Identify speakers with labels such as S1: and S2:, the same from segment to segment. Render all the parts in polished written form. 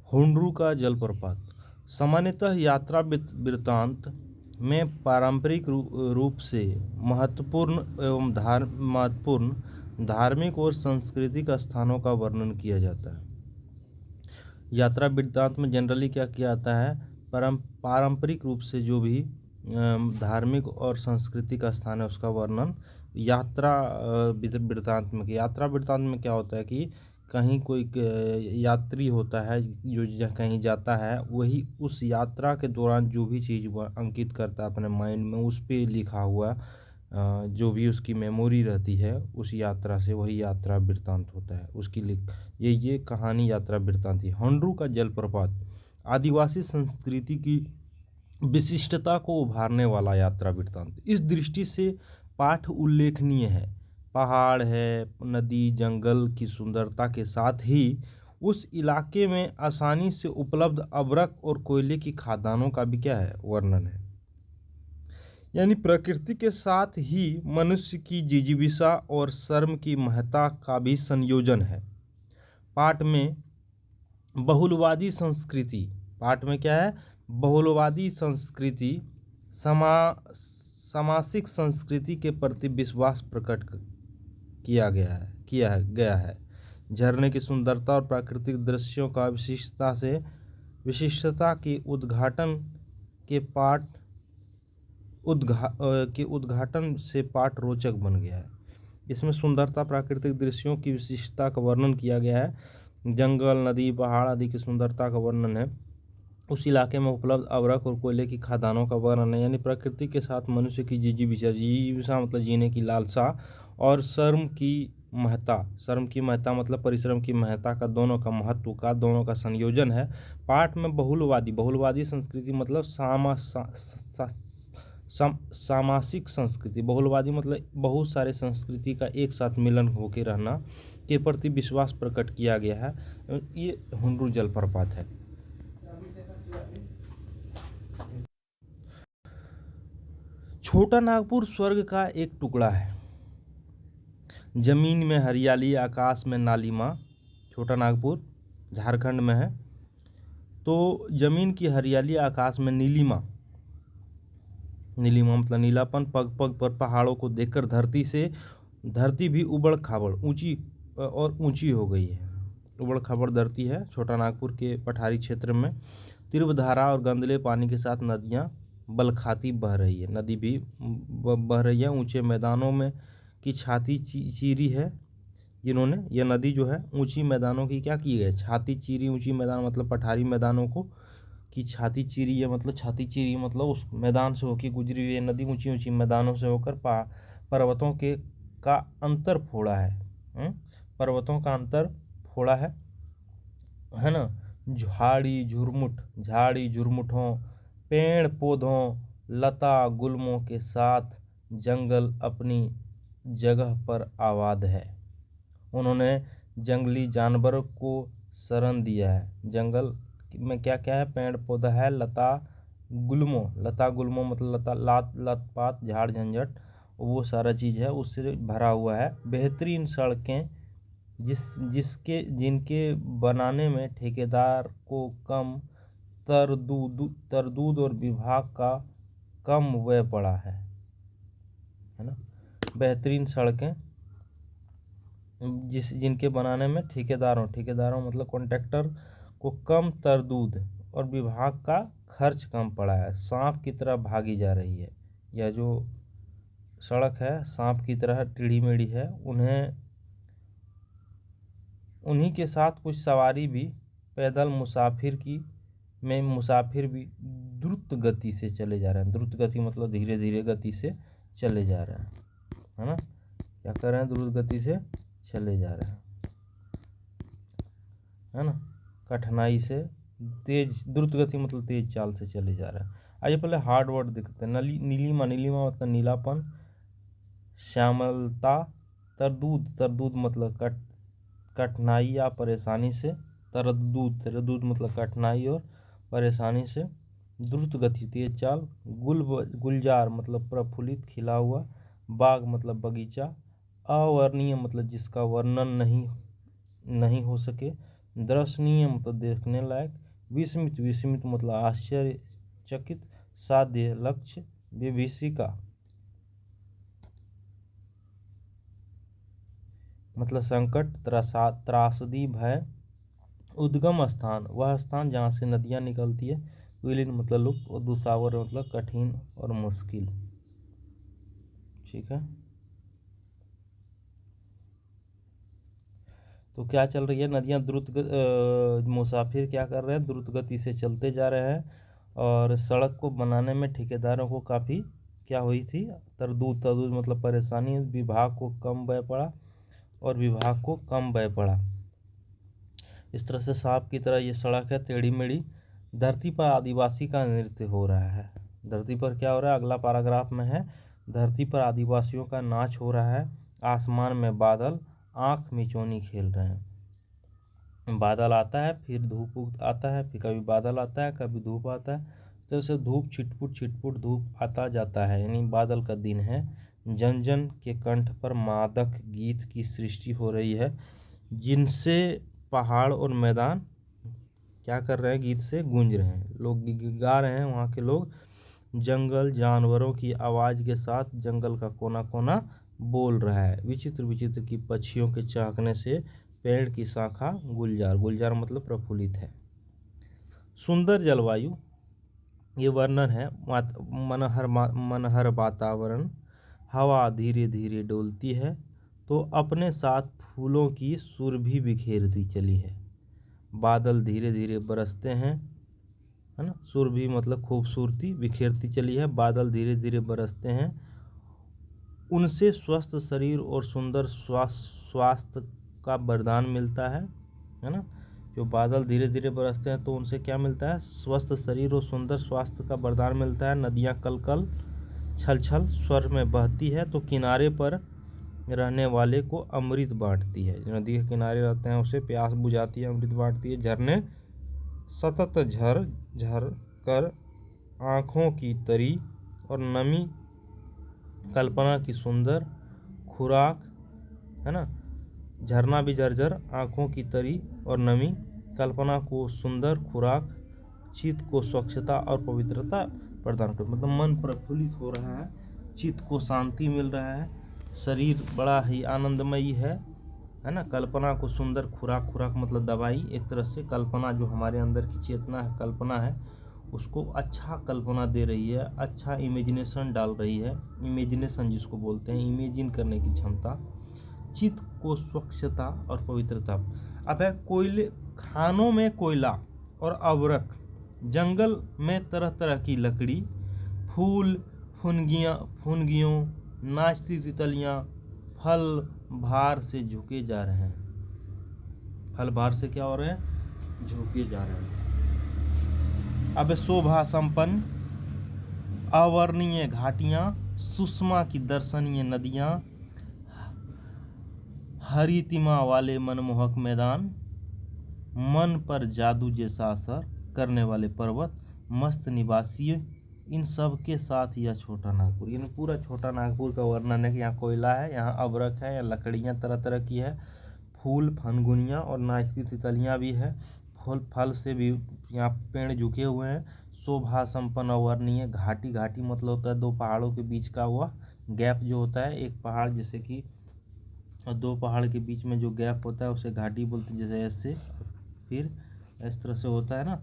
S1: हुंड्रू का जलप्रपात। सामान्यतः यात्रा वृत्तांत में पारंपरिक रूप से महत्वपूर्ण धार्मिक और सांस्कृतिक स्थानों का वर्णन किया जाता है। यात्रा वृत्तांत में जनरली क्या किया जाता है, पारंपरिक रूप से जो भी धार्मिक और सांस्कृतिक स्थान है उसका वर्णन यात्रा वृत्तांत में। यात्रा वृत्तांत में क्या होता है कि कहीं कोई यात्री होता है जो कहीं जाता है, वही उस यात्रा के दौरान जो भी चीज़ वह अंकित करता है अपने माइंड में, उस पर लिखा हुआ जो भी उसकी मेमोरी रहती है उस यात्रा से, वही यात्रा वृत्तांत होता है। उसकी ये कहानी यात्रा वृत्तांत है। हुंड्रू का जलप्रपात आदिवासी संस्कृति की विशिष्टता को उभारने वाला यात्रा वृत्तांत। इस दृष्टि से पाठ उल्लेखनीय है। पहाड़ है, नदी, जंगल की सुंदरता के साथ ही उस इलाके में आसानी से उपलब्ध अभ्रक और कोयले की खदानों का भी क्या है, वर्णन है। यानी प्रकृति के साथ ही मनुष्य की जिजीविका और श्रम की महत्ता का भी संयोजन है। पाठ में बहुलवादी संस्कृति, पाठ में क्या है, बहुलवादी संस्कृति सामासिक संस्कृति के प्रति विश्वास प्रकट किया गया है। झरने की सुंदरता और प्राकृतिक दृश्यों का विशिष्टता के उद्घाटन से पाठ रोचक बन गया है। इसमें सुंदरता, प्राकृतिक दृश्यों की विशिष्टता का वर्णन किया गया है। जंगल, नदी, पहाड़ आदि की सुंदरता का वर्णन है। उस इलाके में उपलब्ध अभ्रक और कोयले की खदानों का वर्णन है। यानी प्रकृति के साथ मनुष्य की जिजीविका मतलब जीने की लालसा, और श्रम की महत्ता मतलब परिश्रम की महत्ता का, दोनों का महत्व का, दोनों का संयोजन है। पाठ में बहुलवादी संस्कृति मतलब सामासिक संस्कृति। बहुलवादी मतलब बहुत सारे संस्कृति का एक साथ मिलन होकर रहना के प्रति विश्वास प्रकट किया गया है। ये हुंड्रू जलप्रपात है। छोटा नागपुर स्वर्ग का एक टुकड़ा है। जमीन में हरियाली, आकाश में नीलिमा। छोटा नागपुर झारखंड में है। तो जमीन की हरियाली, आकाश में नीलिमा मतलब नीलापन। पग पग पर पहाड़ों को देखकर धरती भी उबड़ खाबड़ ऊंची हो गई है। उबड़ खाबड़ धरती है छोटा नागपुर के पठारी क्षेत्र में। तीव्र धारा और गंदले पानी के साथ नदियां बलखाती बह रही है। नदी भी बह रही है। ऊंचे मैदानों में की छाती चीरी है जिन्होंने, यह नदी जो है ऊंची मैदानों की क्या की है, छाती चीरी। ऊंची मैदान मतलब पठारी मैदानों को की छाती चीरी है, मतलब छाती चीरी मतलब उस मैदान से होकर गुजरी हुई नदी ऊंची ऊंची मैदानों से होकर पर्वतों के का अंतर फोड़ा है। पर्वतों का अंतर फोड़ा है ना। झाड़ी झुरमुटों, पेड़ पौधों, लता गुल्मों के साथ जंगल अपनी जगह पर आबाद है। उन्होंने जंगली जानवरों को शरण दिया है। जंगल में क्या क्या है, पेड़ पौधा है, लता गुल्मों मतलब लत पात, झाड़ झंझट, वो सारा चीज़ है उससे भरा हुआ है। बेहतरीन सड़कें जिनके बनाने में ठेकेदार को कम तरदूद और विभाग का कम व्यय पड़ा है ना। बेहतरीन सड़कें जिनके बनाने में ठेकेदारों मतलब कॉन्ट्रैक्टर को कम तरदूद और विभाग का खर्च कम पड़ा है। सांप की तरह भागी जा रही है। यह जो सड़क है सांप की तरह टेढ़ी मेढ़ी है। उन्हीं के साथ कुछ सवारी भी पैदल मुसाफिर भी द्रुत गति से चले जा रहे हैं। द्रुत गति मतलब धीरे धीरे गति से चले जा रहे हैं, है ना। क्या कर रहे हैं, द्रुत गति से चले जा रहे हैं, है ना। कठिनाई से द्रुत गति मतलब तेज चाल से चले जा रहे हैं। आइए पहले हार्ड वर्ड देखते हैं। नीलिमा मतलब नीलापन, श्यामलता, तरदूद मतलब कठिनाई या परेशानी से, तरदूद मतलब कठिनाई और परेशानी से, द्रुत गति तेज चाल, गुलजार मतलब प्रफुल्लित खिला हुआ, बाग मतलब बगीचा, अवर्णीय मतलब जिसका वर्णन नहीं हो सके, दर्शनीय मतलब देखने लायक, विस्मित विस्मित मतलब आश्चर्यचकित, साध्य लक्ष्य, विभीषिका मतलब संकट, त्रासदी, भय, उद्गम स्थान वह स्थान जहाँ से नदियाँ निकलती है, विलीन मतलब लुप्त, और दुसावर मतलब कठिन और मुश्किल। ठीक है, तो क्या चल रही है, नदियाँ मुसाफिर क्या कर रहे हैं, द्रुत गति से चलते जा रहे हैं, और सड़क को बनाने में ठेकेदारों को काफ़ी क्या हुई थी, तरदूत मतलब परेशानी, विभाग को कम व्यय पड़ा, और विभाग को कम व्यय पड़ा। इस तरह से सांप की तरह ये सड़क है टेढ़ी मेढ़ी। धरती पर आदिवासी का नृत्य हो रहा है। धरती पर क्या हो रहा है, अगला पैराग्राफ में है, धरती पर आदिवासियों का नाच हो रहा है। आसमान में बादल आँख मिचौनी खेल रहे हैं। बादल आता है, फिर धूप आता है, फिर कभी बादल आता है, कभी धूप आता है। तो से धूप छिटपुट धूप आता जाता है, यानी बादल का दिन है। जन जन के कंठ पर मादक गीत की सृष्टि हो रही है, जिनसे पहाड़ और मैदान क्या कर रहे हैं, गीत से गूंज रहे हैं। लोग गा रहे हैं, वहाँ के लोग जंगल जानवरों की आवाज़ के साथ जंगल का कोना कोना बोल रहा है। विचित्र विचित्र की पक्षियों के चहकने से पेड़ की शाखा गुलजार, गुलजार मतलब प्रफुल्लित है। सुंदर जलवायु, ये वर्णन है। मनहर वातावरण, हवा धीरे धीरे डोलती है तो अपने साथ फूलों की सुरभि बिखेरती चली है। बादल धीरे धीरे बरसते हैं, है ना, सुरभि मतलब खूबसूरती, बिखेरती चली है, बादल धीरे धीरे बरसते हैं, उनसे स्वस्थ शरीर और सुंदर स्वास्थ्य का वरदान मिलता है ना। जो बादल धीरे धीरे बरसते हैं तो उनसे क्या मिलता है, स्वस्थ शरीर और सुंदर स्वास्थ्य का वरदान मिलता है। नदियाँ कल कल छल छल स्वर में बहती है तो किनारे पर रहने वाले को अमृत बांटती है। जो नदी के किनारे रहते हैं उसे प्यास बुझाती है, अमृत बांटती है। झरने सतत झर झर कर आँखों की तरी और नमी कल्पना की सुंदर खुराक, है ना। झरना भी झरझर, आँखों की तरी और नमी कल्पना को सुंदर खुराक, चित्त को स्वच्छता और पवित्रता प्रदान कर, मतलब मन प्रफुल्लित हो रहा है, चित्त को शांति मिल रहा है, शरीर बड़ा ही आनंदमयी है ना। कल्पना को सुंदर खुराक, खुराक मतलब दवाई, एक तरह से कल्पना जो हमारे अंदर की चेतना है, कल्पना है, उसको अच्छा कल्पना दे रही है, अच्छा इमेजिनेशन डाल रही है। इमेजिनेशन जिसको बोलते हैं, इमेजिन करने की क्षमता। चित्त को स्वच्छता और पवित्रता। अब है कोयले, खानों में कोयला और अबरक, जंगल में तरह तरह की लकड़ी, फूल फुनगियों नाचती तितलियाँ, फल भार से झुके जा रहे हैं। फल भार से क्या हो रहे हैं, झुके जा रहे हैं। अब शोभा संपन्न अवर्णीय घाटियाँ, सुषमा की दर्शनीय नदियाँ, हरितिमा वाले मनमोहक मैदान, मन पर जादू जैसा असर करने वाले पर्वत, मस्त निवासी, इन सब के साथ यह छोटा नागपुर, यानी पूरा छोटा नागपुर का वर्णन है कि यहाँ कोयला है, यहाँ अबरक है, यहाँ लकड़ियाँ तरह तरह की है, फूल फनगुनियाँ और नाचती तितलियाँ भी है, फल से भी यहाँ पेड़ झुके हुए हैं। शोभा संपन्न अवर्णीय, घाटी, घाटी मतलब होता है दो पहाड़ों के बीच का हुआ गैप जो होता है, एक पहाड़ जैसे कि दो पहाड़ के बीच में जो गैप होता है उसे घाटी बोलते हैं। जैसे ऐसे फिर इस तरह से होता है ना,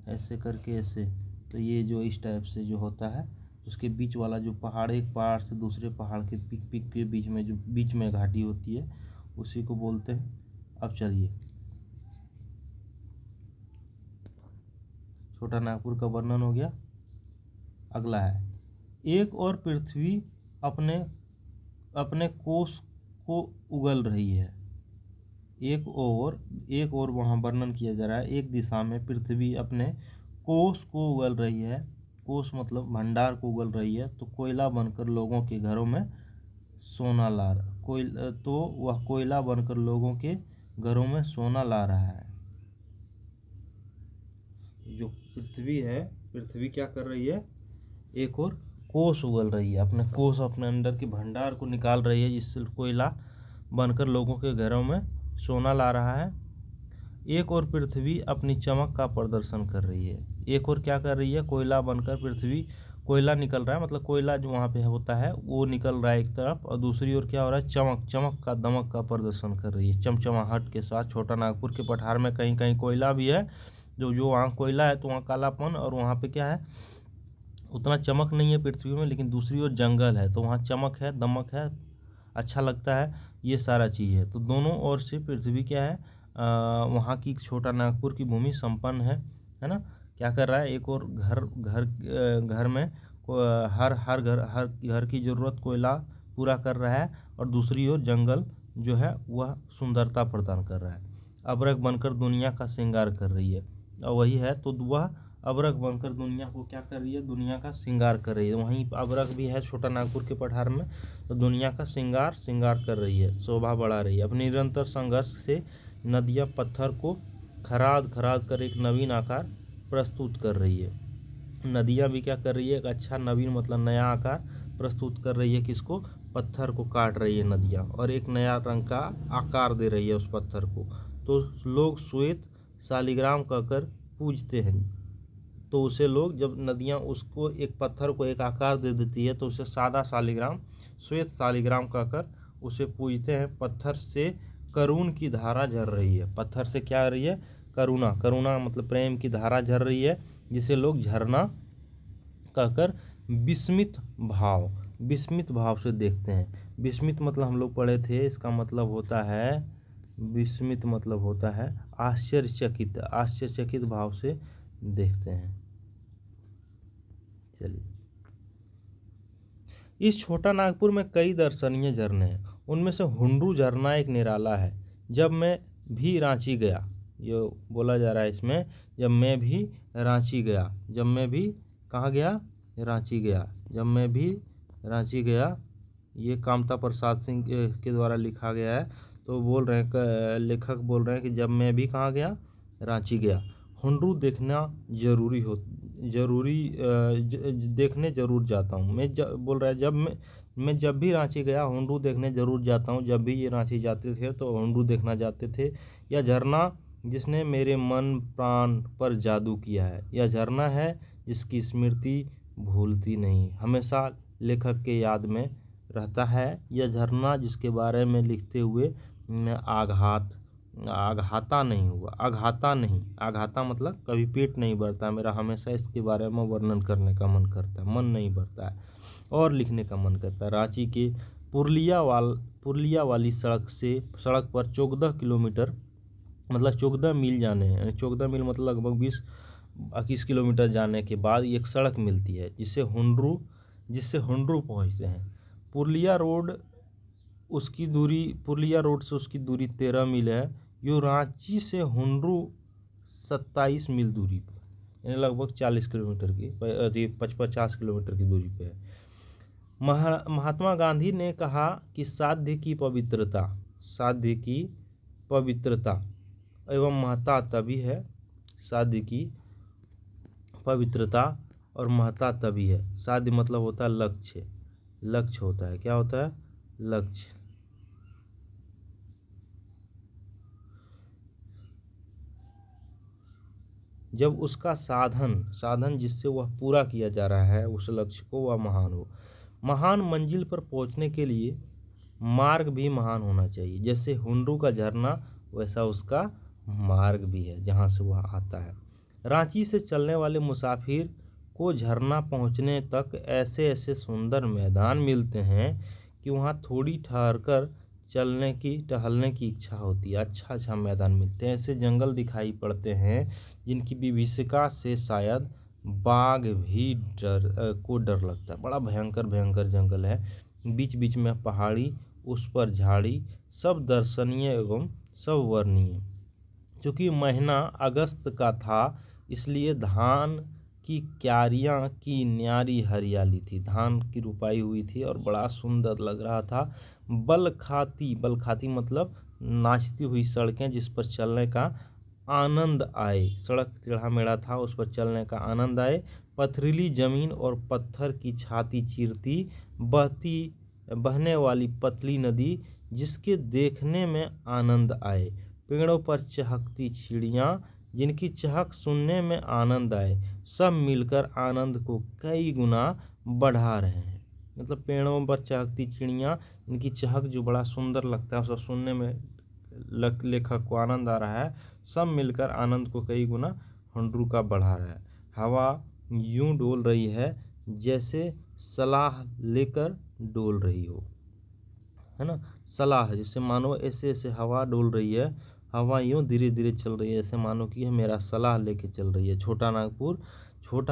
S1: ऐसे करके ऐसे, तो ये जो इस टाइप से जो होता है उसके बीच वाला जो पहाड़, एक पहाड़ से दूसरे पहाड़ के पिक के बीच में जो बीच में घाटी होती है उसी को बोलते हैं। अब चलिए, छोटा नागपुर का वर्णन हो गया। अगला है, एक और पृथ्वी अपने अपने कोष को उगल रही है। एक और वहाँ वर्णन किया जा रहा है, एक दिशा में पृथ्वी अपने कोष को उगल रही है। कोष मतलब भंडार को उगल रही है, तो कोयला बनकर लोगों के घरों में सोना ला रहा, तो वह कोयला बनकर लोगों के घरों में सोना ला रहा है। जो पृथ्वी है, पृथ्वी क्या कर रही है, एक और कोष उगल रही है, अपने कोष, अपने अंदर के भंडार को निकाल रही है, जिससे कोयला बनकर लोगों के घरों में सोना ला रहा है। एक और पृथ्वी अपनी चमक का प्रदर्शन कर रही है। एक और क्या कर रही है, कोयला बनकर पृथ्वी, कोयला निकल रहा है, मतलब कोयला जो वहाँ पे होता है वो निकल रहा है एक तरफ, और दूसरी ओर क्या हो रहा है, चमक, चमक का, दमक का प्रदर्शन कर रही है चमचमाहट के साथ। छोटा नागपुर के पठार में कहीं कहीं कोयला भी है, जो वहाँ कोयला है तो वहाँ कालापन, और वहाँ पे क्या है, उतना चमक नहीं है पृथ्वी में, लेकिन दूसरी ओर जंगल है तो वहाँ चमक है, दमक है, अच्छा लगता है, ये सारा चीज़ है। तो दोनों ओर से पृथ्वी क्या है, वहाँ की छोटा नागपुर की भूमि संपन्न है ना। क्या कर रहा है, एक और घर में हर घर की ज़रूरत कोयला पूरा कर रहा है, और दूसरी ओर जंगल जो है वह सुंदरता प्रदान कर रहा है। अबरख बनकर दुनिया का श्रृंगार कर रही है, और वही है, तो वह अबरख बनकर दुनिया को क्या कर रही है, दुनिया का श्रृंगार कर रही है। वहीं अबरख भी है छोटा नागपुर के पठार में, तो दुनिया का श्रृंगार कर रही है, शोभा बढ़ा रही है। अपने निरंतर संघर्ष से नदियाँ पत्थर को खराद कर एक नवीन आकार प्रस्तुत कर रही है। नदियाँ भी क्या कर रही है, एक अच्छा नवीन मतलब नया आकार प्रस्तुत कर रही है। किसको, पत्थर को काट रही है नदियाँ, और एक नया रंग का आकार दे रही है उस पत्थर को। तो लोग श्वेत शालिग्राम कहकर पूजते हैं। तो उसे लोग, जब नदियाँ उसको एक पत्थर को एक आकार दे देती है तो उसे सादा शालिग्राम, श्वेत शालिग्राम कहकर उसे पूजते हैं। पत्थर से करुण की धारा झर रही है। पत्थर से क्या आ रही है, करुणा मतलब प्रेम की धारा झर रही है, जिसे लोग झरना कहकर विस्मित भाव से देखते हैं। विस्मित मतलब हम लोग पढ़े थे, इसका मतलब होता है, विस्मित मतलब होता है आश्चर्यचकित भाव से देखते हैं। चलिए, इस छोटा नागपुर में कई दर्शनीय झरने हैं। उनमें से हुंडरू झरना एक निराला है। जब मैं भी रांची गया, ये बोला जा रहा है इसमें, जब मैं भी रांची गया, जब मैं भी कहाँ गया, रांची गया, जब मैं भी रांची गया, ये कामता प्रसाद सिंह के द्वारा लिखा गया है। तो बोल रहे हैं, लेखक बोल रहे हैं कि जब मैं भी कहाँ गया, रांची गया, हुंडरू देखना देखने ज़रूर जाता हूँ। बोल रहा है, मैं जब भी रांची गया हुंडरू देखने ज़रूर जाता हूँ। जब भी ये रांची जाते थे तो हुंडरू देखना जाते थे। यह झरना जिसने मेरे मन प्राण पर जादू किया है, यह झरना है जिसकी स्मृति भूलती नहीं, हमेशा लेखक के याद में रहता है। यह झरना जिसके बारे में लिखते हुए मैं आघाता मतलब कभी पेट नहीं भरता मेरा, हमेशा इसके बारे में वर्णन करने का मन करता है, मन नहीं भरता है, और लिखने का मन करता है। रांची के पुरलिया वाली सड़क पर 14 किलोमीटर मतलब 14 मील जाने हैं, 14 मील मतलब लगभग 20-21 किलोमीटर जाने के बाद एक सड़क मिलती है जिससे हुंडरू पहुँचते हैं। पुरलिया रोड से उसकी दूरी 13 मील है। यो रांची से हुंडरू 27 मील दूरी पर, यानी लगभग 40 किलोमीटर की 50 किलोमीटर की दूरी पे है। महात्मा गांधी ने कहा कि साध्य की पवित्रता एवं महत्ता तभी है, साध्य की पवित्रता और महत्ता तभी है। साध्य मतलब होता है लक्ष्य होता है, क्या होता है, लक्ष्य। जब उसका साधन जिससे वह पूरा किया जा रहा है उस लक्ष्य को, वह महान हो। महान मंजिल पर पहुंचने के लिए मार्ग भी महान होना चाहिए। जैसे हुंडरू का झरना, वैसा उसका मार्ग भी है जहां से वह आता है। रांची से चलने वाले मुसाफिर को झरना पहुंचने तक ऐसे सुंदर मैदान मिलते हैं कि वहां थोड़ी ठहरकर टहलने की इच्छा होती है। अच्छा मैदान मिलते हैं, ऐसे जंगल दिखाई पड़ते हैं जिनकी विभीषिका से शायद बाघ भी डर लगता है। बड़ा भयंकर जंगल है, बीच बीच में पहाड़ी, उस पर झाड़ी, सब दर्शनीय एवं सब वर्णनीय। क्योंकि महीना अगस्त का था, इसलिए धान की क्यारियाँ की न्यारी हरियाली थी, धान की रुपाई हुई थी और बड़ा सुंदर लग रहा था। बलखाती मतलब नाचती हुई सड़कें जिस पर चलने का आनंद आए, सड़क टेढ़ा मेढ़ा था, उस पर चलने का आनंद आए। पथरीली जमीन और पत्थर की छाती चीरती बहने वाली पतली नदी जिसके देखने में आनंद आए। पेड़ों पर चहकती चिड़ियाँ, जिनकी चहक सुनने में आनंद आए, सब मिलकर आनंद को कई गुना बढ़ा रहे हैं। मतलब पेड़ों पर चहकती चिड़ियाँ, इनकी चहक जो बड़ा सुंदर लगता है, उसको सुनने में लेखक को आनंद आ रहा है, सब मिलकर आनंद को कई गुना हुंडरू का बढ़ा रहा है। हवा यूं डोल रही है जैसे सलाह लेकर डोल रही हो, है ना। सलाह, जैसे मानो ऐसे ऐसे हवा डोल रही है, हवा यूं धीरे धीरे चल रही है, ऐसे मानो कि मेरा सलाह लेके चल रही है। छोटा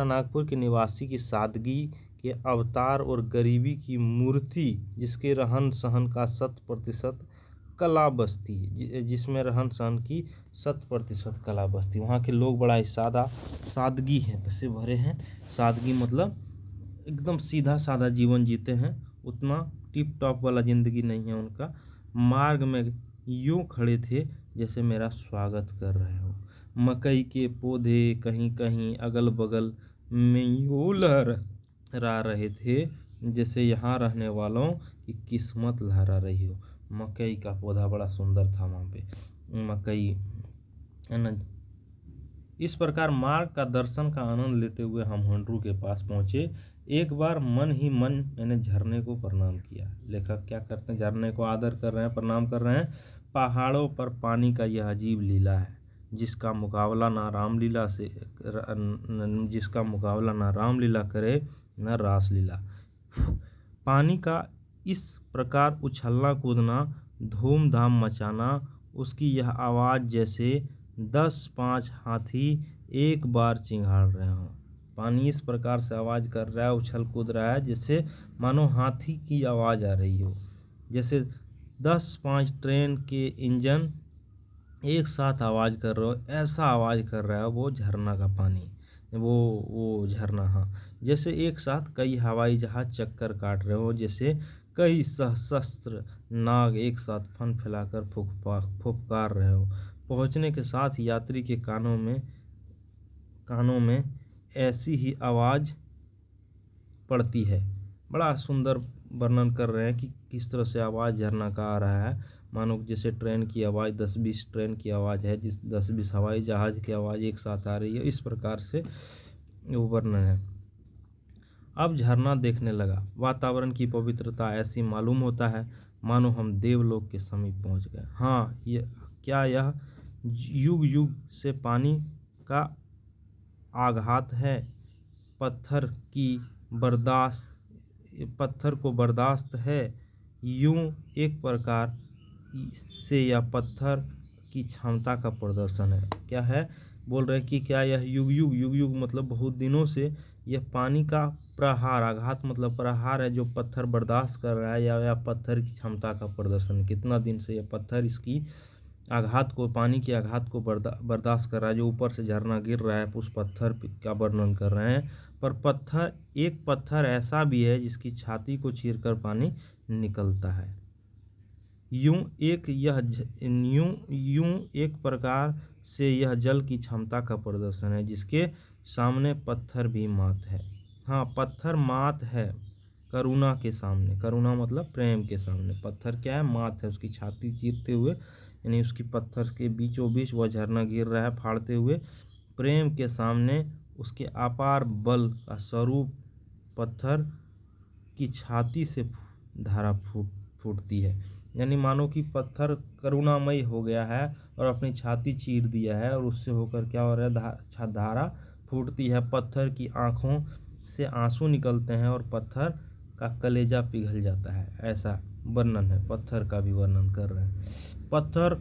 S1: नागपुर के निवासी की सादगी के अवतार और गरीबी की मूर्ति, जिसके रहन सहन का 100% कला बस्ती, जिसमें रहन सहन की 100% कला बस्ती। वहाँ के लोग बड़ा ही सादगी है से भरे हैं। सादगी मतलब एकदम सीधा साधा जीवन जीते हैं, उतना टिप टॉप वाला ज़िंदगी नहीं है उनका। मार्ग में यूं खड़े थे जैसे मेरा स्वागत कर रहे हो। मकई के पौधे कहीं कहीं अगल बगल में यूं लहरा रहे थे जैसे यहाँ रहने वालों की किस्मत लहरा रही हो। मकई का पौधा बड़ा सुंदर था वहाँ पे, मकई, है ना। इस प्रकार मार्ग का दर्शन का आनंद लेते हुए हम हुंडरू के पास पहुँचे। एक बार मन ही मन मैंने झरने को प्रणाम किया। लेखक क्या करते हैं, झरने को आदर कर रहे हैं, प्रणाम कर रहे हैं। पहाड़ों पर पानी का यह अजीब लीला है, जिसका मुकाबला ना रामलीला करे न रासलीला। पानी का इस प्रकार उछलना कूदना, धूमधाम मचाना, उसकी यह आवाज़ जैसे 10-5 हाथी एक बार चिंगाड़ रहे हों। पानी इस प्रकार से आवाज़ कर रहा है, उछल कूद रहा है, जैसे मानो हाथी की आवाज़ आ रही हो। जैसे 10-5 ट्रेन के इंजन एक साथ आवाज़ कर रहे हो, ऐसा आवाज़ कर रहा है वो झरना का पानी, वो झरना। हाँ, जैसे एक साथ कई हवाई जहाज चक्कर काट रहे हो, जैसे कई सशस्त्र नाग एक साथ फन फैलाकर फुफकार रहे हो। पहुंचने के साथ यात्री के कानों में ऐसी ही आवाज़ पड़ती है। बड़ा सुंदर वर्णन कर रहे हैं कि किस तरह से आवाज़ झरना का आ रहा है, मानो जैसे ट्रेन की आवाज़ 10-20 ट्रेन की आवाज़ है, जिस 10-20 हवाई जहाज़ की आवाज़ एक साथ आ रही है, इस प्रकार से वो वर्णन है। अब झरना देखने लगा। वातावरण की पवित्रता ऐसी मालूम होता है मानो हम देवलोक के समीप पहुंच गए। हाँ, यह युग युग से पानी का आघात है। पत्थर को बर्दाश्त है। यूं एक प्रकार से यह पत्थर की क्षमता का प्रदर्शन है। क्या है, बोल रहे हैं कि क्या यह युग मतलब बहुत दिनों से यह पानी का प्रहार, आघात मतलब प्रहार है, जो पत्थर बर्दाश्त कर रहा है, या पत्थर की क्षमता का प्रदर्शन। कितना दिन से यह पत्थर इसकी आघात को, पानी के आघात को बर्दाश्त कर रहा है, जो ऊपर से झरना गिर रहा है, उस पत्थर का वर्णन कर रहे हैं। पर एक पत्थर ऐसा भी है जिसकी छाती को चीरकर पानी निकलता है। यूं एक प्रकार से यह जल की क्षमता का प्रदर्शन है, जिसके सामने पत्थर भी मात है। हाँ, पत्थर मात है करुणा के सामने। करुणा मतलब प्रेम के सामने। पत्थर क्या है, मात है, उसकी छाती चीरते हुए, यानी उसकी पत्थर के बीचों बीच वह झरना गिर रहा है फाड़ते हुए। प्रेम के सामने उसके अपार बल का स्वरूप पत्थर की छाती से धारा फूटती है। यानी मानो कि पत्थर करुणामय हो गया है और अपनी छाती चीर दिया है, और उससे होकर क्या हो रहा है, धारा फूटती है। पत्थर की आँखों से आंसू निकलते हैं और पत्थर का कलेजा पिघल जाता है। ऐसा वर्णन है, पत्थर का भी वर्णन कर रहे हैं। पत्थर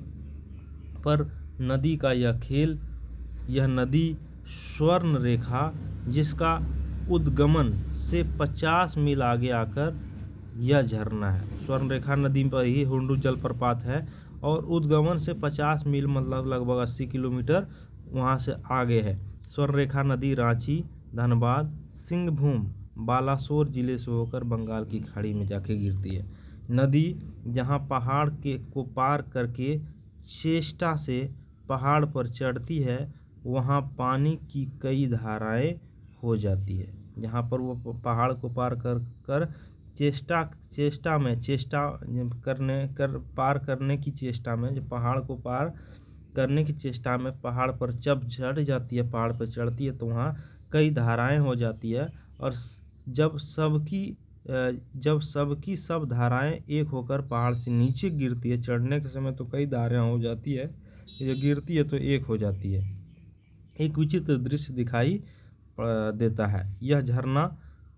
S1: पर नदी का यह खेल, यह नदी स्वर्ण रेखा, जिसका उद्गमन से 50 मील आगे आकर यह झरना है। स्वर्ण रेखा नदी पर ही हुंडरू जलप्रपात है, और उद्गमन से 50 मील मतलब लगभग 80 किलोमीटर वहाँ से आगे है। स्वर्ण रेखा नदी रांची, धनबाद, सिंहभूम, बालासोर जिले से होकर बंगाल की खाड़ी में जाके गिरती है। नदी जहाँ पहाड़ को पार करके चेष्टा से पहाड़ पर चढ़ती है, वहाँ पानी की कई धाराएं हो जाती है। जहाँ पर वो पहाड़ को पार कर पार करने की चेष्टा में, जब पहाड़ को पार करने की चेष्टा में पहाड़ पर जब चढ़ जाती है, पहाड़ पर चढ़ती है तो वहाँ कई धाराएं हो जाती है, और जब सबकी सब धाराएं एक होकर पहाड़ से नीचे गिरती है, चढ़ने के समय तो कई धाराएं हो जाती है, जब गिरती है तो एक हो जाती है। एक विचित्र दृश्य दिखाई देता है। यह झरना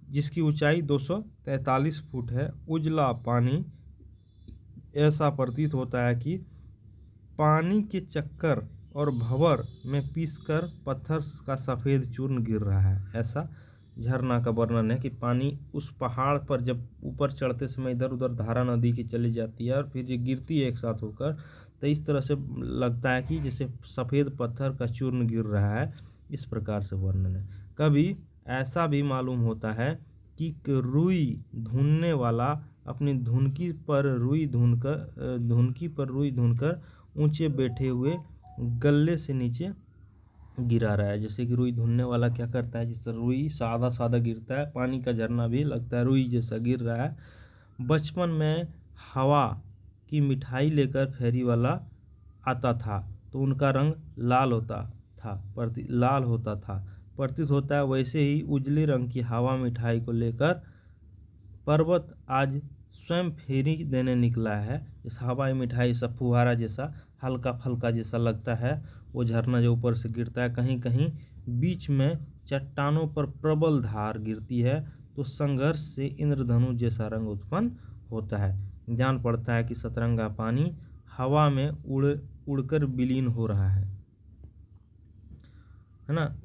S1: जिसकी ऊंचाई 243 फुट है, उजला पानी ऐसा प्रतीत होता है कि पानी के चक्कर और भंवर में पीसकर पत्थर का सफ़ेद चूर्ण गिर रहा है। ऐसा झरना का वर्णन है कि पानी उस पहाड़ पर जब ऊपर चढ़ते समय इधर उधर धारा नदी की चली जाती है और फिर ये गिरती है एक साथ होकर, तो इस तरह से लगता है कि जैसे सफ़ेद पत्थर का चूर्ण गिर रहा है। इस प्रकार से वर्णन है। कभी ऐसा भी मालूम होता है कि रुई धुनने वाला अपनी धुनकी पर रुई धुनकर ऊंचे बैठे हुए गल्ले से नीचे गिरा रहा है। जैसे कि रुई धुनने वाला क्या करता है, जिस तरह रुई सादा सादा गिरता है, पानी का झरना भी लगता है रुई जैसा गिर रहा है। बचपन में हवा की मिठाई लेकर फेरी वाला आता था तो उनका रंग लाल होता था। प्रतीत होता है वैसे ही उजले रंग की हवा मिठाई को लेकर पर्वत आज स्वयं फेरी देने निकला है। इस हवाई मिठाई सा फुहारा जैसा हल्का फल्का जैसा लगता है वो झरना जो ऊपर से गिरता है। कहीं कहीं बीच में चट्टानों पर प्रबल धार गिरती है तो संघर्ष से इंद्रधनुष जैसा रंग उत्पन्न होता है। जान पड़ता है कि सतरंगा पानी हवा में उड़कर विलीन हो रहा है ना।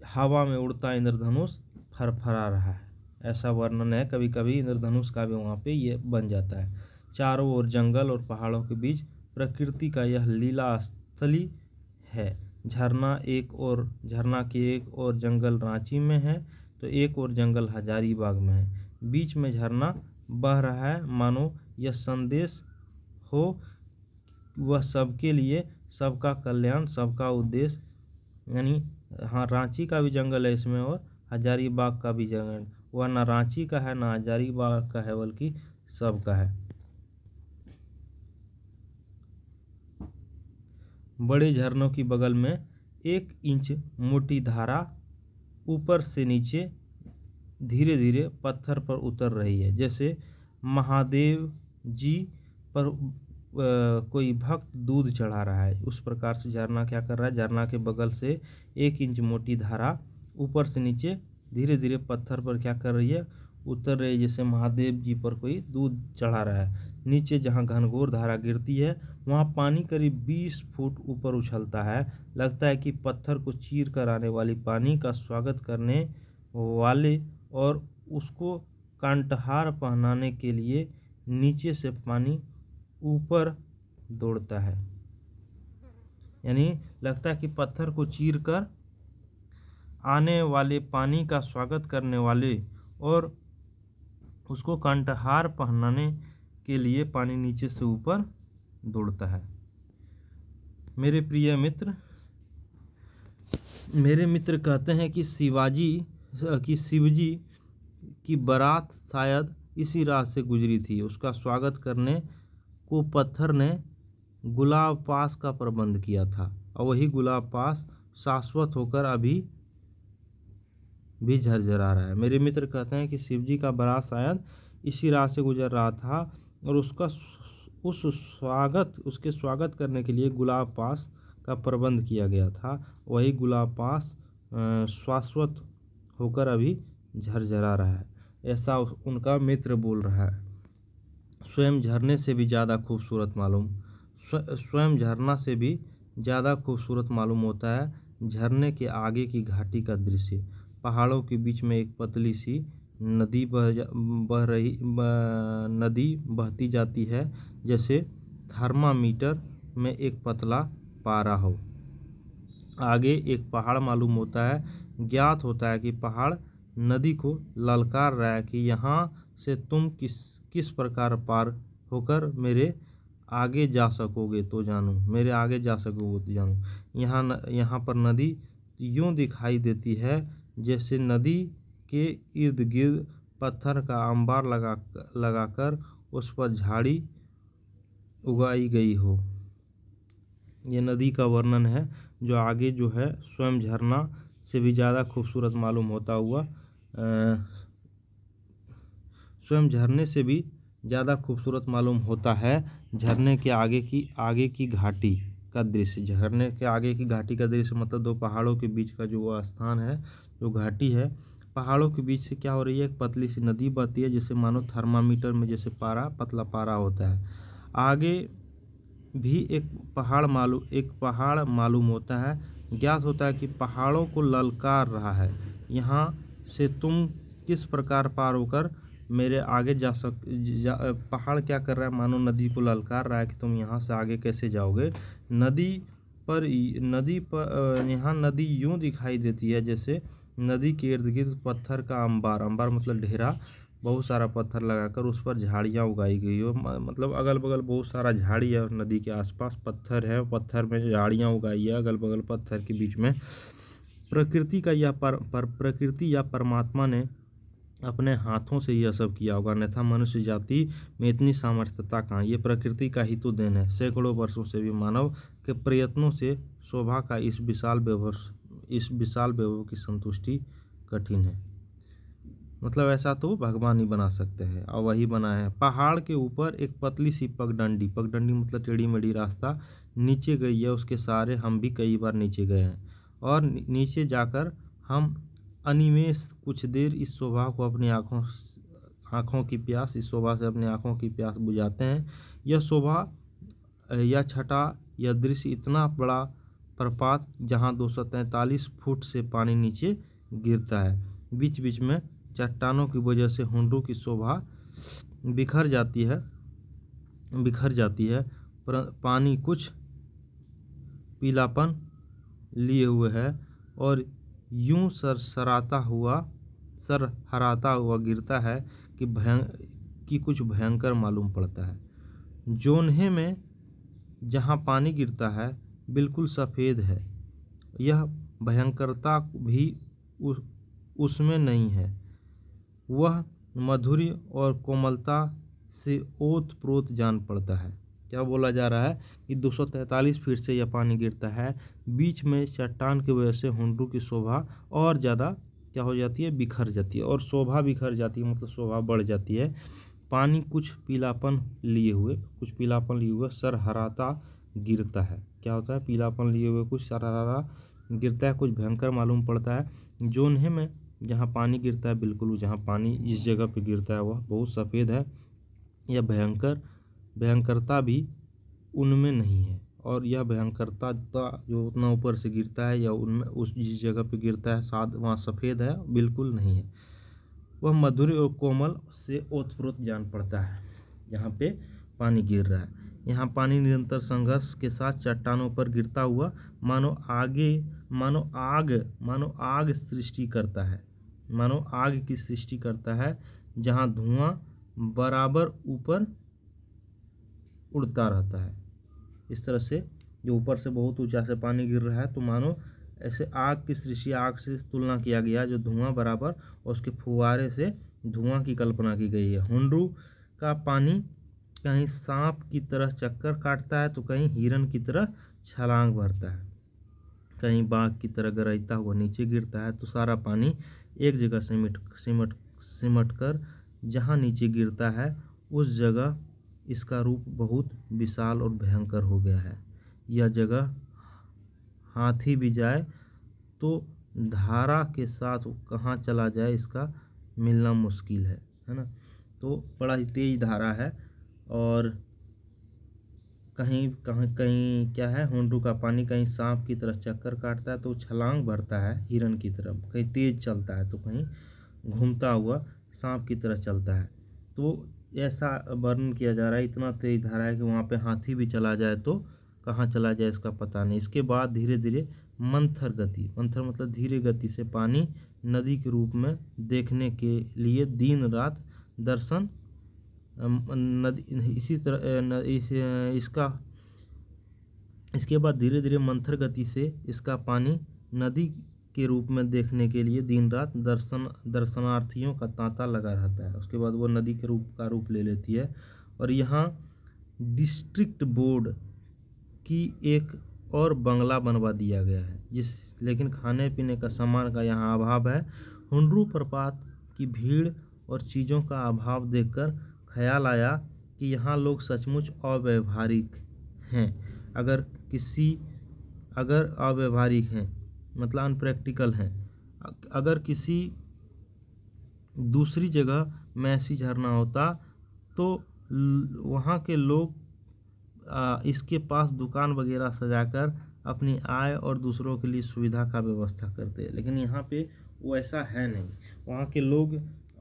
S1: हवा में उड़ता इंद्रधनुष फरफरा रहा है, ऐसा वर्णन है। कभी कभी इंद्रधनुष का भी वहाँ पे ये बन जाता है। चारों ओर जंगल और पहाड़ों के बीच प्रकृति का यह लीला स्थली है। झरना के एक और जंगल रांची में है तो एक और जंगल हजारीबाग में है। बीच में झरना बह रहा है, मानो यह संदेश हो वह सबके लिए, सबका कल्याण, सबका उद्देश्य। यानी हाँ, रांची का भी जंगल है इसमें और हजारीबाग का भी जंगल, वह ना रांची का है ना हजारीबाग का है बल्कि सबका है। बड़े झरनों की बगल में 1 इंच मोटी धारा ऊपर से नीचे धीरे धीरे पत्थर पर उतर रही है, जैसे महादेव जी पर कोई भक्त दूध चढ़ा रहा है। उस प्रकार से झरना क्या कर रहा है, झरना के बगल से 1 इंच मोटी धारा ऊपर से नीचे धीरे धीरे पत्थर पर क्या कर रही है, उतर रही है, जैसे महादेव जी पर कोई दूध चढ़ा रहा है। नीचे जहाँ घनघोर धारा गिरती है वहाँ पानी करीब 20 फुट ऊपर उछलता है। लगता है कि पत्थर को चीर कर आने वाली पानी का स्वागत करने वाले और उसको कंठहार पहनाने के लिए नीचे से पानी ऊपर दौड़ता है। यानी लगता है कि पत्थर को चीर कर आने वाले पानी का स्वागत करने वाले और उसको कंठहार पहनाने के लिए पानी नीचे से ऊपर दौड़ता है। मेरे प्रिय मित्र कहते हैं कि शिवजी की बारात शायद इसी राह से गुजरी थी। उसका स्वागत करने को पत्थर ने गुलाब पास का प्रबंध किया था और वही गुलाब पास शाश्वत होकर अभी भी झरझरा रहा है। मेरे मित्र कहते हैं कि शिवजी का बारात शायद इसी राह से गुजर रहा था और उसके स्वागत करने के लिए गुलाब पास का प्रबंध किया गया था। वही गुलाब पास शाश्वत होकर अभी झरझरा रहा है, ऐसा उनका मित्र बोल रहा है। स्वयं झरने से भी ज़्यादा खूबसूरत मालूम होता है झरने के आगे की घाटी का दृश्य। पहाड़ों के बीच में एक पतली सी नदी बहती जाती है, जैसे थर्मामीटर में एक पतला पारा हो। आगे एक पहाड़ मालूम होता है। ज्ञात होता है कि पहाड़ नदी को ललकार रहा है कि यहाँ से तुम किस प्रकार पार होकर मेरे आगे जा सकोगे तो जानूं। यहाँ पर नदी यूं दिखाई देती है जैसे नदी के इर्द गिर्द पत्थर का अंबार लगाकर उस पर झाड़ी उगाई गई हो। ये नदी का वर्णन है जो आगे जो है स्वयं झरना से भी ज़्यादा खूबसूरत मालूम होता हुआ स्वयं झरने से भी ज़्यादा खूबसूरत मालूम होता है झरने के आगे की घाटी का दृश्य। झरने के आगे की घाटी का दृश्य मतलब दो पहाड़ों के बीच का जो वो स्थान है, जो घाटी है, पहाड़ों के बीच से क्या हो रही है, एक पतली सी नदी बहती है, जैसे मानो थर्मामीटर में जैसे पारा, पतला पारा होता है। आगे भी एक पहाड़ मालूम होता है। ज्ञात होता है कि पहाड़ों को ललकार रहा है, यहाँ से तुम किस प्रकार पार होकर मेरे आगे पहाड़ क्या कर रहा है, मानो नदी को ललकार रहा है कि तुम यहाँ से आगे कैसे जाओगे। नदी पर यहाँ नदी यूं दिखाई देती है जैसे नदी के इर्द गिर्द पत्थर का अंबार मतलब ढेरा, बहुत सारा पत्थर लगाकर उस पर झाड़ियाँ उगाई गई हो। मतलब अगल बगल बहुत सारा झाड़ी है, नदी के आसपास पत्थर है, पत्थर में झाड़ियाँ उगाई है अगल बगल पत्थर के बीच में। प्रकृति का यह प्रकृति या परमात्मा ने अपने हाथों से यह सब किया होगा, अन्यथा मनुष्य जाति में इतनी सामर्थ्यता कहाँ। ये प्रकृति का ही तो देन है। सैकड़ों वर्षों से भी मानव के प्रयत्नों से शोभा का इस विशाल वैभव की संतुष्टि कठिन है। मतलब ऐसा तो भगवान ही बना सकते हैं और वही बनाए हैं। पहाड़ के ऊपर एक पतली सी पगडंडी मतलब टेढ़ी मेढ़ी रास्ता नीचे गई है, उसके सहारे हम भी कई बार नीचे गए हैं और नीचे जाकर हम अनिमेष कुछ देर इस शोभा को अपनी आँखों की प्यास, इस शोभा से अपनी आँखों की प्यास बुझाते हैं। यह शोभा, यह छटा, यह दृश्य इतना बड़ा प्रपात जहाँ 243 फुट से पानी नीचे गिरता है, बीच बीच में चट्टानों की वजह से हुंडरू की शोभा बिखर जाती है। पानी कुछ पीलापन लिए हुए है और यूं सरहराता हुआ गिरता है कि कुछ भयंकर मालूम पड़ता है। जोन्हे में जहाँ पानी गिरता है बिल्कुल सफ़ेद है, यह भयंकरता भी उसमें नहीं है, वह मधुर्य और कोमलता से ओत-प्रोत जान पड़ता है। क्या बोला जा रहा है कि 243 फीट से यह पानी गिरता है, बीच में चट्टान की वजह से हुंडरू की शोभा और ज़्यादा क्या हो जाती है, बिखर जाती है। और शोभा बिखर जाती है मतलब शोभा बढ़ जाती है। पानी कुछ पीलापन लिए हुए सरहराता गिरता है। क्या होता है, पीलापन लिए हुए कुछ सरहरा गिरता है, कुछ भयंकर मालूम पड़ता है। जोन्हे में जहाँ पानी गिरता है, बिल्कुल जहाँ पानी जिस जगह पे गिरता है वह बहुत सफ़ेद है, यह भयंकरता भी उनमें नहीं है। और यह भयंकरता जो उतना ऊपर से गिरता है या उनमें उस जिस जगह पे गिरता है साथ वहाँ सफ़ेद है, बिल्कुल नहीं है। वह मधुर और कोमल से ओतप्रोत जान पड़ता है जहाँ पे पानी गिर रहा है। यहाँ पानी निरंतर संघर्ष के साथ चट्टानों पर गिरता हुआ मानो आग की सृष्टि करता है, जहाँ धुआं बराबर ऊपर उड़ता रहता है। इस तरह से जो ऊपर से बहुत ऊंचा से पानी गिर रहा है तो मानो ऐसे आग की सृष्टि, आग से तुलना किया गया जो धुआं बराबर और उसके फुवारे से धुआं की कल्पना की गई है। हुंडरू का पानी कहीं सांप की तरह चक्कर काटता है तो कहीं हिरन की तरह छलांग भरता है, कहीं बाघ की तरह गरजता हुआ नीचे गिरता है। तो सारा पानी एक जगह सिमट कर जहाँ नीचे गिरता है उस जगह इसका रूप बहुत विशाल और भयंकर हो गया है। यह जगह हाथी भी जाए तो धारा के साथ कहाँ चला जाए इसका मिलना मुश्किल है ना। तो बड़ा ही तेज धारा है और कहीं क्या है, हुंडरू का पानी कहीं सांप की तरह चक्कर काटता है तो छलांग भरता है हिरन की तरफ, कहीं तेज चलता है तो कहीं घूमता हुआ सांप की तरह चलता है। तो ऐसा वर्णन किया जा रहा है, इतना तेज धारा है कि वहाँ पे हाथी भी चला जाए तो कहाँ चला जाए इसका पता नहीं। इसके बाद धीरे धीरे मंथर मतलब धीरे गति से पानी नदी के रूप में देखने के लिए दिन रात दर्शन नदी इसी तरह इसके बाद धीरे धीरे मंथर गति से इसका पानी नदी के रूप में देखने के लिए दिन रात दर्शनार्थियों का तांता लगा रहता है। उसके बाद वो नदी के रूप ले लेती है और यहाँ डिस्ट्रिक्ट बोर्ड की एक और बंगला बनवा दिया गया है, लेकिन खाने पीने का सामान का यहाँ अभाव है। हुंड्रू प्रपात की भीड़ और चीज़ों का अभाव देखकर ख्याल आया कि यहाँ लोग सचमुच अव्यवहारिक हैं। अगर अव्यवहारिक हैं मतलब अनप्रैक्टिकल हैं। अगर किसी दूसरी जगह में ऐसी झरना होता तो वहाँ के लोग इसके पास दुकान वगैरह सजाकर अपनी आय और दूसरों के लिए सुविधा का व्यवस्था करते हैं, लेकिन यहाँ पे वो ऐसा है नहीं। वहाँ के लोग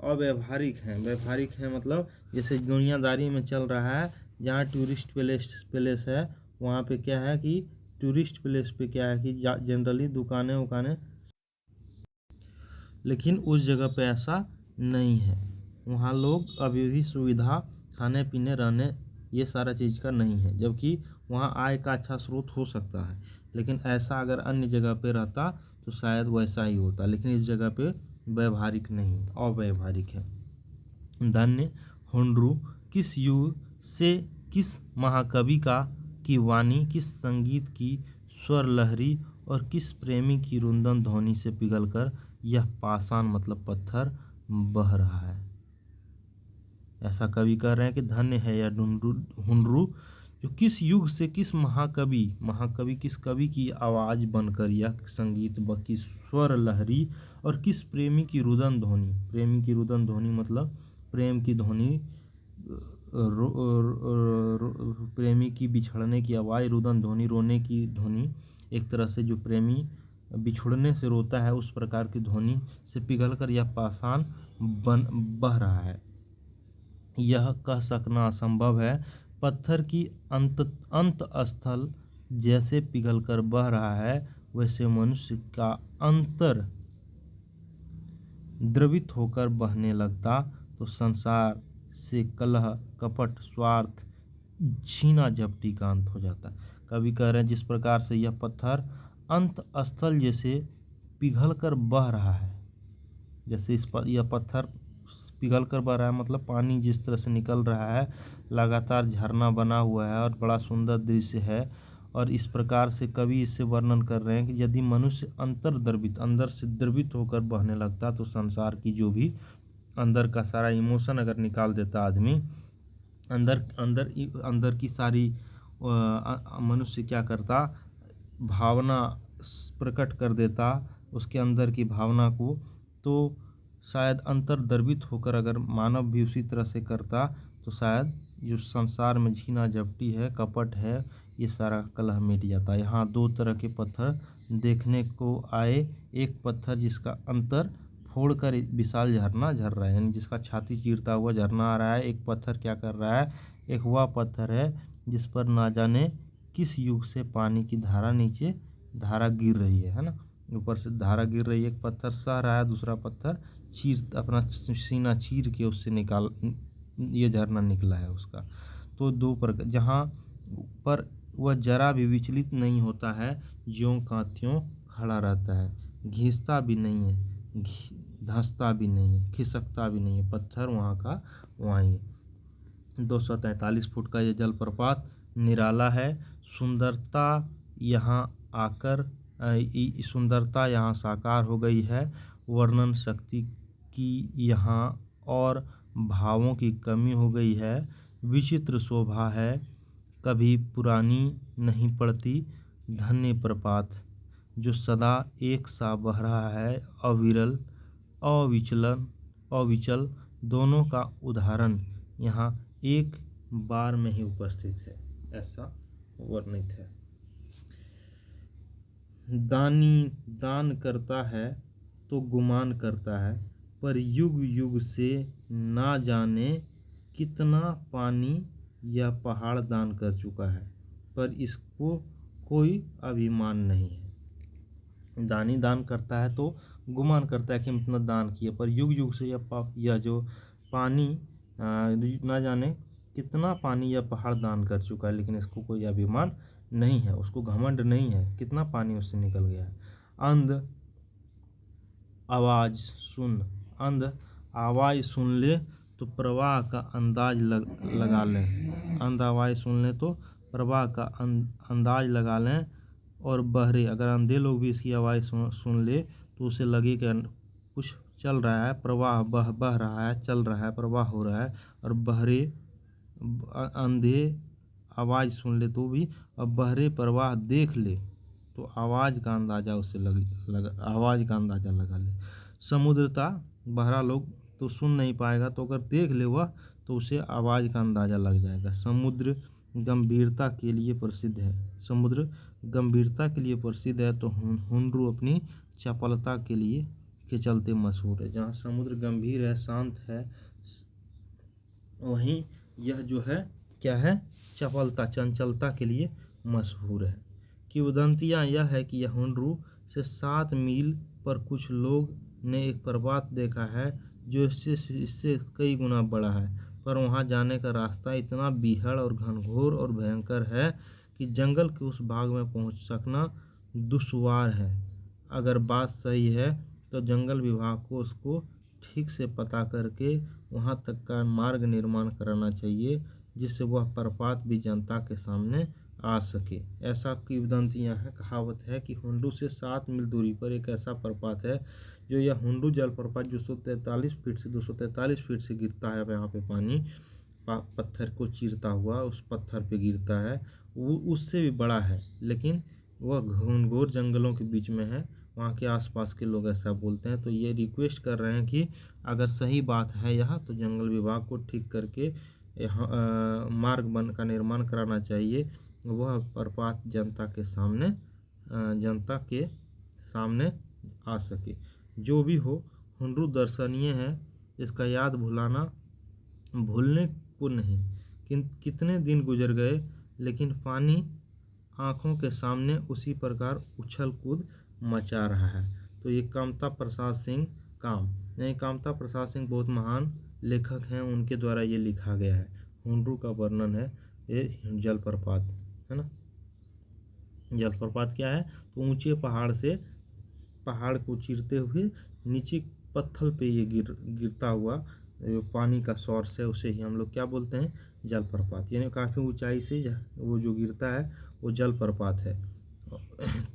S1: अव्यवहारिक हैं। व्यवहारिक हैं मतलब जैसे दुनियादारी में चल रहा है, जहाँ टूरिस्ट प्लेस है वहाँ पे क्या है कि टूरिस्ट प्लेस पे क्या है कि जनरली दुकानें उकानें, लेकिन उस जगह पे ऐसा नहीं है। वहाँ लोग अभी भी सुविधा खाने पीने रहने ये सारा चीज़ का नहीं है, जबकि वहाँ आय का अच्छा स्रोत हो सकता है। लेकिन ऐसा अगर अन्य जगह पे रहता तो शायद वैसा ही होता, लेकिन इस जगह पे व्यवहारिक नहीं, अव्यवहारिक है। धन्य हुंड्रू किस युग से किस महाकवि की वाणी, किस संगीत की स्वर लहरी और किस प्रेमी की रुंदन ध्वनि से पिघलकर यह पाषाण मतलब पत्थर बह रहा है। ऐसा कवि कह रहे हैं कि धन्य है यह हुंड्रू जो किस युग से किस महाकवि किस कवि की आवाज़ बनकर यह संगीत की स्वर लहरी और किस प्रेमी की रुदन ध्वनि मतलब प्रेम की ध्वनि, प्रेमी की बिछड़ने की आवाज़, रुदन ध्वनि रोने की ध्वनि, एक तरह से जो प्रेमी बिछुड़ने से रोता है उस प्रकार की ध्वनि से पिघलकर यह पाषाण बह रहा है। यह कह सकना असंभव है, पत्थर की अंत स्थल जैसे पिघलकर बह रहा है वैसे मनुष्य का अंतर द्रवित होकर बहने लगता तो संसार से कलह कपट स्वार्थ छीना झपटी का अंत हो जाता। कवि कह रहे हैं जिस प्रकार से यह पत्थर अंत स्थल जैसे पिघल कर बह रहा है, जैसे यह पत्थर पिघल कर बह रहा है मतलब पानी जिस तरह से निकल रहा है, लगातार झरना बना हुआ है और बड़ा सुंदर दृश्य है। और इस प्रकार से कवि इससे वर्णन कर रहे हैं कि यदि मनुष्य अंदर से द्रवित होकर बहने लगता तो संसार की जो भी अंदर का सारा इमोशन अगर निकाल देता आदमी, अंदर की सारी मनुष्य क्या करता, भावना प्रकट कर देता उसके अंदर की भावना को, तो शायद अंतर्द्रवित होकर अगर मानव भी उसी तरह से करता तो शायद जो संसार में झीना झपटी है, कपट है, ये सारा कलह मिट जाता। यहाँ दो तरह के पत्थर देखने को आए, एक पत्थर जिसका अंतर फोड़कर विशाल झरना झर रहा है, यानी जिसका छाती चीरता हुआ झरना आ रहा है। एक पत्थर क्या कर रहा है, एक वह पत्थर है जिस पर ना जाने किस युग से पानी की धारा नीचे धारा गिर रही है ना, ऊपर से धारा गिर रही है। एक पत्थर सह रहा है, दूसरा पत्थर अपना सीना चीर के उससे ये झरना निकला है उसका। तो दो प्रकार, जहाँ पर वह जरा भी विचलित नहीं होता है, ज्यों का त्यों खड़ा रहता है, घिसता भी नहीं है, धंसता भी नहीं है, खिसकता भी नहीं है, पत्थर वहाँ का वहीं है। 243 फुट का ये जलप्रपात निराला है। सुंदरता यहाँ साकार हो गई है। वर्णन शक्ति की यहाँ और भावों की कमी हो गई है। विचित्र शोभा है, कभी पुरानी नहीं पड़ती। धन्य प्रपात जो सदा एक सा बह रहा है, अविचल दोनों का उदाहरण यहाँ एक बार में ही उपस्थित है, ऐसा वर्णित है। दानी दान करता है तो गुमान करता है, पर युग युग से ना जाने कितना पानी यह पहाड़ दान कर चुका है, पर इसको कोई अभिमान नहीं है। दानी दान करता है तो गुमान करता है कि इतना दान किया, पर युग युग से यह जो पानी ना जाने कितना पानी यह पहाड़ दान कर चुका है, लेकिन इसको कोई अभिमान नहीं है, उसको घमंड नहीं है, कितना पानी उससे निकल गया है। अंध आवाज़ सुन ले तो प्रवाह का अंदाज लगा लें। अंध आवाज़ सुन ले तो प्रवाह का अंदाज लगा लें। और बहरे, अगर अंधे लोग भी इसकी आवाज़ सुन ले तो उसे लगे कि कुछ चल रहा है, प्रवाह बह रहा है, चल रहा है, प्रवाह हो रहा है। और बहरे अंधे आवाज़ सुन ले तो भी, और बहरे प्रवाह देख ले तो आवाज़ का अंदाज़ा उसे आवाज़ का अंदाज़ा लगा ले। समुद्रता, बहरा लोग तो सुन नहीं पाएगा, तो अगर देख ले वह तो उसे आवाज़ का अंदाज़ा लग जाएगा। समुद्र गंभीरता के लिए प्रसिद्ध है। समुद्र गंभीरता के लिए प्रसिद्ध है, तो हुंडरू अपनी चपलता के चलते मशहूर है। जहाँ समुद्र गंभीर है, शांत है, वहीं यह जो है क्या है, चपलता, चंचलता के लिए मशहूर है। किंवदंतियाँ यह है कि यह हुंडरू से 7 मील पर कुछ लोग ने एक प्रपात देखा है जो इससे कई गुना बड़ा है, पर वहां जाने का रास्ता इतना बीहड़ और घनघोर और भयंकर है कि जंगल के उस भाग में पहुंच सकना दुश्वार है। अगर बात सही है तो जंगल विभाग को उसको ठीक से पता करके वहां तक का मार्ग निर्माण कराना चाहिए, जिससे वह प्रपात भी जनता के सामने आ सके। ऐसा किंवदंतियां है, कहावत है कि हुंडरू से 7 मील दूरी पर एक ऐसा प्रपात है जो यह हुंडरू जलप्रपात जो 143 फीट से 243 फीट से गिरता है। यहाँ पे पानी पत्थर को चीरता हुआ उस पत्थर पे गिरता है, वो उससे भी बड़ा है, लेकिन वह घनघोर जंगलों के बीच में है। वहाँ के आसपास के लोग ऐसा बोलते हैं। तो ये रिक्वेस्ट कर रहे हैं कि अगर सही बात है यह, तो जंगल विभाग को ठीक करके यहाँ मार्ग का निर्माण कराना चाहिए। वह प्रपात जनता के सामने आ सके। जो भी हो, हुंडरू दर्शनीय है, इसका याद भूलने को नहीं। कितने दिन गुजर गए, लेकिन पानी आँखों के सामने उसी प्रकार उछल कूद मचा रहा है। तो ये कामता प्रसाद सिंह कामता प्रसाद सिंह बहुत महान लेखक हैं, उनके द्वारा ये लिखा गया है। हुंडरू का वर्णन है ये जलप्रपात, है ना। जलप्रपात क्या है, तो ऊंचे पहाड़ को चीरते हुए नीचे पत्थर पे ये गिरता हुआ पानी का सोर्स है, उसे ही हम लोग क्या बोलते हैं, जलप्रपात। यानी काफ़ी ऊंचाई से वो जो गिरता है वो जलप्रपात है।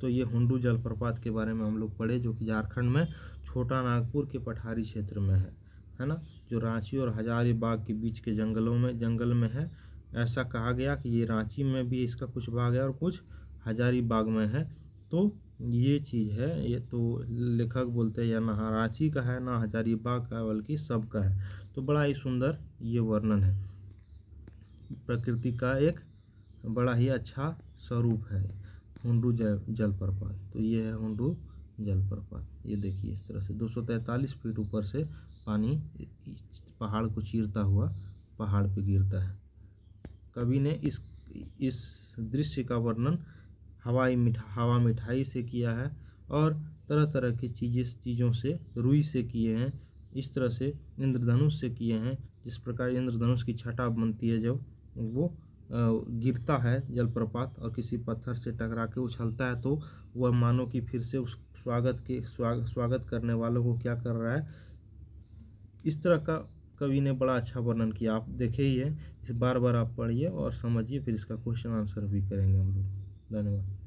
S1: तो ये हुंडरू जलप्रपात के बारे में हम लोग पढ़े, जो कि झारखंड में छोटा नागपुर के पठारी क्षेत्र में है ना, जो रांची और हजारीबाग के बीच के जंगल में है। ऐसा कहा गया कि ये रांची में भी इसका कुछ भाग है और कुछ हजारीबाग में है। तो ये चीज़ है, ये तो लेखक बोलते हैं या ना रांची का है ना हजारीबाग का, बल्कि सबका है। तो बड़ा ही सुंदर ये वर्णन है, प्रकृति का एक बड़ा ही अच्छा स्वरूप है हुंडरू जलप्रपात। तो ये है हुंडरू जलप्रपात। ये देखिए इस तरह से 243 फीट ऊपर से पानी पहाड़ को चीरता हुआ पहाड़ पे गिरता है। कवि ने इस दृश्य का वर्णन हवा मिठाई से किया है, और तरह तरह की चीज़ों से, रुई से किए हैं, इस तरह से इंद्रधनुष से किए हैं। जिस प्रकार इंद्रधनुष की छटा बनती है जब वो गिरता है जलप्रपात और किसी पत्थर से टकरा के उछलता है, तो वह मानो कि फिर से उस स्वागत करने वालों को क्या कर रहा है। इस तरह का कवि ने बड़ा अच्छा वर्णन किया। आप देखे ही है, इसे बार बार आप पढ़िए और समझिए, फिर इसका क्वेश्चन आंसर भी करेंगे हम लोग। धन्यवाद।